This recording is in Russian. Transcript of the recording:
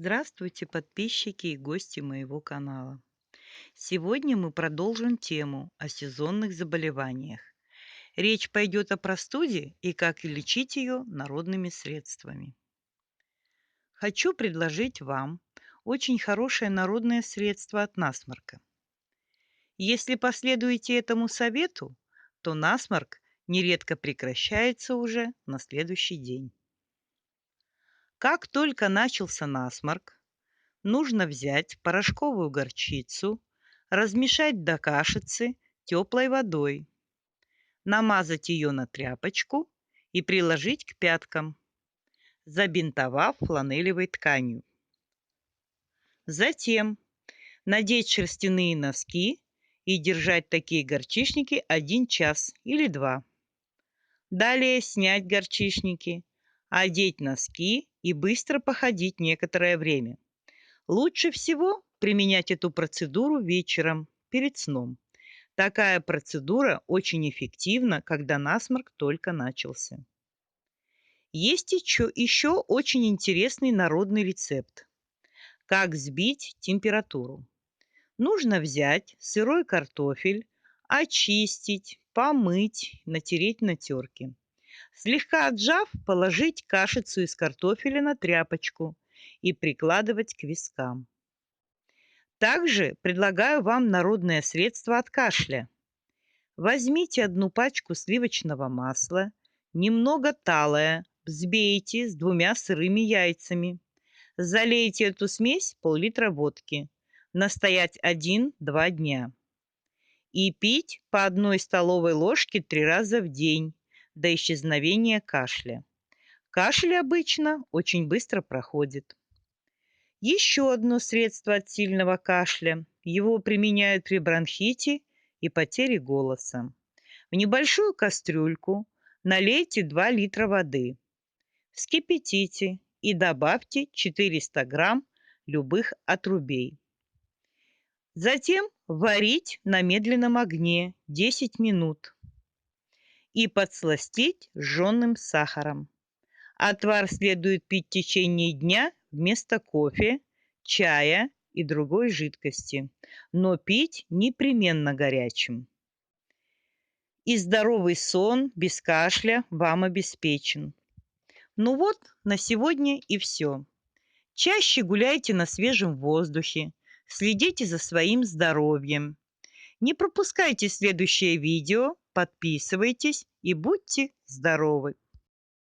Здравствуйте, подписчики и гости моего канала. Сегодня мы продолжим тему о сезонных заболеваниях. Речь пойдет о простуде и как лечить ее народными средствами. Хочу предложить вам очень хорошее народное средство от насморка. Если последуете этому совету, то насморк нередко прекращается уже на следующий день. Как только начался насморк, нужно взять порошковую горчицу, размешать до кашицы теплой водой, намазать ее на тряпочку и приложить к пяткам, забинтовав фланелевой тканью. Затем надеть шерстяные носки и держать такие горчичники 1 час или 2. Далее снять горчичники, одеть носки и быстро походить некоторое время. Лучше всего применять эту процедуру вечером, перед сном. Такая процедура очень эффективна, когда насморк только начался. Есть еще очень интересный народный рецепт. Как сбить температуру. Нужно взять сырой картофель, очистить, помыть, натереть на терке. Слегка отжав, положить кашицу из картофеля на тряпочку и прикладывать к вискам. Также предлагаю вам народное средство от кашля. Возьмите 1 пачку сливочного масла, немного талое, взбейте с 2 сырыми яйцами. Залейте эту смесь пол-литра водки. Настоять 1-2 дня. И пить по 1 столовой ложке 3 раза в день до исчезновения кашля. Кашель обычно очень быстро проходит. Еще одно средство от сильного кашля. Его применяют при бронхите и потере голоса. В небольшую кастрюльку налейте 2 литра воды. Вскипятите и добавьте 400 грамм любых отрубей. Затем варить на медленном огне 10 минут и подсластить жженым сахаром. Отвар следует пить в течение дня вместо кофе, чая и другой жидкости, но пить непременно горячим. И здоровый сон без кашля вам обеспечен. Ну вот, на сегодня и все. Чаще гуляйте на свежем воздухе, следите за своим здоровьем. Не пропускайте следующее видео, подписывайтесь и будьте здоровы!